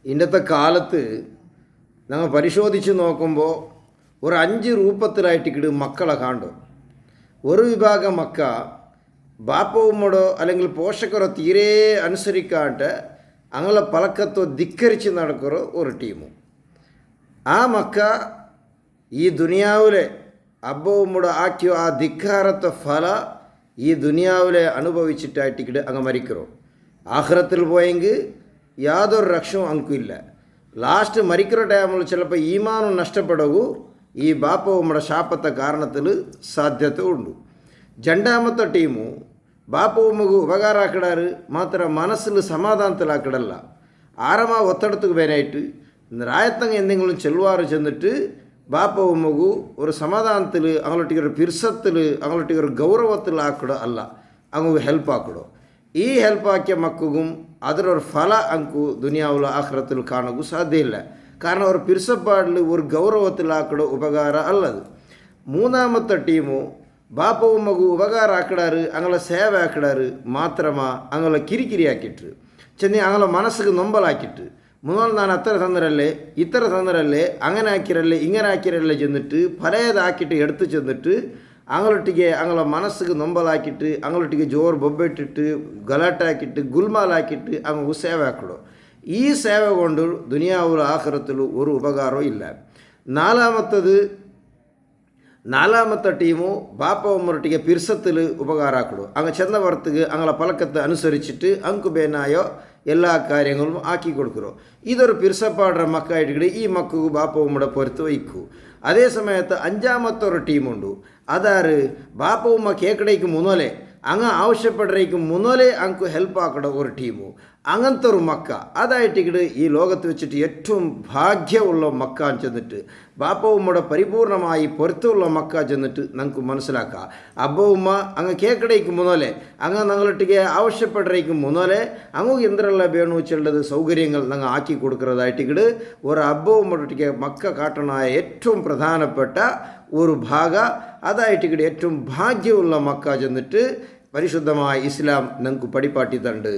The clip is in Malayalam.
ഇന്നത്തെ കാലത്ത് നമ്മൾ പരിശോധിച്ച് നോക്കുമ്പോൾ ഒരു 5 രൂപത്തിലായിട്ട് മക്കളെ കാണും. ഒരു വിഭാഗം മക്ക ബാപ്പ ഉമ്മടോ അല്ലെങ്കിൽ പോഷകരോ തീരെ അനുസരിക്കാണ്ട് അങ്ങനെ പലക്കത്തോ ധിക്കരിച്ച് നടക്കുന്ന ഒരു ടീമും. ആ മക്ക ഈ ദുനിയാവിലെ അബ്ബ ഉമ്മടോ ആക്കിയോ ആ ധിക്കാരത്തെ ഫല ഈ ദുനിയാവിലെ അനുഭവിച്ചിട്ടായിട്ട് അങ്ങ് മരിക്കറോ. ആഖിറത്തിൽ പോയെങ്കിൽ യാതൊരു രക്ഷവും അങ്കുമില്ല. ലാസ്റ്റ് മരിക്കുന്ന ടൈമിൽ ചിലപ്പോൾ ഈമാനും നഷ്ടപ്പെടുകൂ ഈ ബാപ്പ ഉമ്മയുടെ ശാപത്തെ കാരണത്തിൽ സാധ്യത ഉണ്ട്. രണ്ടാമത്തെ ടീമു ബാപ്പ ഉമ്മക്ക് ഉപകാര ആക്കിടാറ് മാത്രം മനസ്സിൽ സമാധാനത്തിലാക്കിടല്ല. ആരമാ ഒത്തടത്തുക്ക് വേനായിട്ട് രായത്തങ്ങ എന്തെങ്കിലും ചെല്ലുവാറ് ചെന്നിട്ട് ബാപ്പ ഉമ്മക്ക് ഒരു സമാധാനത്തിൽ അങ്ങോട്ടേക്ക് ഒരു പിർസത്തിൽ അങ്ങോട്ടേക്ക് ഒരു ഗൗരവത്തിൽ ആക്കിടോ അല്ല, അങ്ങ് ഹെൽപ്പ് ആക്കിടോ. ഈ ഹെൽപ്പാക്കിയ മക്കും അതിലൊരു ഫല അങ്കു ദുനിയാവിലെ ആഖിറത്തിൽ കാണുക സാധ്യമില്ല. കാരണം ഒരു പിർസപ്പാടിൽ ഒരു ഗൗരവത്തിലാക്കിടോ ഉപകാര അല്ലത്. മൂന്നാമത്തെ ടീമു ബാപ്പ ഉമ്മക്ക് ഉപകാര ആക്കിടാറ് അങ്ങനെ സേവ ആക്കിടാറ് മാത്രമാ അങ്ങനെ ಕಿರಿಕಿರಿ ആക്കിയിട്ട് ചെന്നി അങ്ങനെ മനസ്സിക്ക് നൊമ്പലാക്കിയിട്ട് മുന്നോട്ട് ഞാൻ അത്ര തന്നരല്ലേ ഇത്ര തന്നരല്ലേ അങ്ങനെ ആക്കിരല്ലേ ഇങ്ങനെ ആക്കിരല്ലേ ചെന്നിട്ട് പലതാക്കിയിട്ട് എടുത്ത് ചെന്നിട്ട് അങ്ങോട്ടേക്ക് അങ്ങനെ മനസ്സിക്ക് നൊമ്പലാക്കിയിട്ട് അങ്ങോട്ടേക്ക് ജോറ് ബൊബ്ബിട്ടിട്ട് ഗലാട്ടാക്കിയിട്ട് ഗുൽമാലാക്കിയിട്ട് അങ്ങ് സേവ ആക്കിടും. ഈ സേവ കൊണ്ട് ദുനിയാവുല ആഖിറത്തിൽ ഒരു ഉപകാരവും ഇല്ല. നാലാമത്തെ ടീമു ബാപ്പ ഉമ്മറൊട്ടിಗೆ പിർസത്തിൽ ഉപകാര ആക്കിടും. അങ്ങ് ചെന്ന പുറത്തേക്ക് അങ്ങനെ പലക്കത്തെ അനുസരിച്ചിട്ട് അങ്കു ബേനായോ എല്ലാ കാര്യങ്ങളും ആക്കി കൊടുക്കുറോ. ഇതൊരു പിർസപ്പാടുற മക്കായിട്ട് ഈ മക്കു ബാപ്പ ഉമ്മയുടെ പൊരുത്ത് വയ്ക്കൂ. അതേ സമയത്ത് അഞ്ചാമത്തെ ഒരു ടീമുണ്ട്. അതാറ് ബാപ്പ ഉമ്മ കേക്കടേക്ക് മുന്നോലെ അങ്ങ് ആവശ്യപ്പെടുറേക്ക് മുന്നോലെ അങ്ങ് ഹെൽപ്പ് ആക്കട ഒരു ടീമു. അങ്ങനത്തെ ഒരു മക്ക അതായിട്ട് ഈ ലോകത്ത് വെച്ചിട്ട് ഏറ്റവും ഭാഗ്യമുള്ള മക്ക ചെന്നിട്ട് ബാപ്പ ഉമ്മയുടെ പരിപൂർണമായി പൊരുത്തുള്ള മക്ക ചെന്നിട്ട് നമുക്ക് മനസ്സിലാക്കാം. അബ്ബ ഉമ്മ അങ്ങ് കേക്കടേക്ക് മുന്നോലെ അങ്ങ് ഞങ്ങളിട്ടിಗೆ ആവശ്യപ്പെടുറേക്ക് മുന്നോലെ അങ്ങ് എന്തെല്ലാം വേണു വെച്ചുള്ളത് സൗകര്യങ്ങൾ ഞങ്ങൾ ആക്കി കൊടുക്കുന്നതായിട്ട് ഒരു അബ്ബ ഉമ്മയുടെ മക്ക കാട്ടണായ ഏറ്റവും പ്രധാനപ്പെട്ട ഒരു ഭാഗ അതായിട്ട് ഏറ്റവും ഭാഗ്യമുള്ള മക്ക ചെന്നിട്ട് പരിശുദ്ധമായ ഇസ്ലാം ഞങ്ങൾക്ക് പടിപ്പാട്ടി തണ്ട്.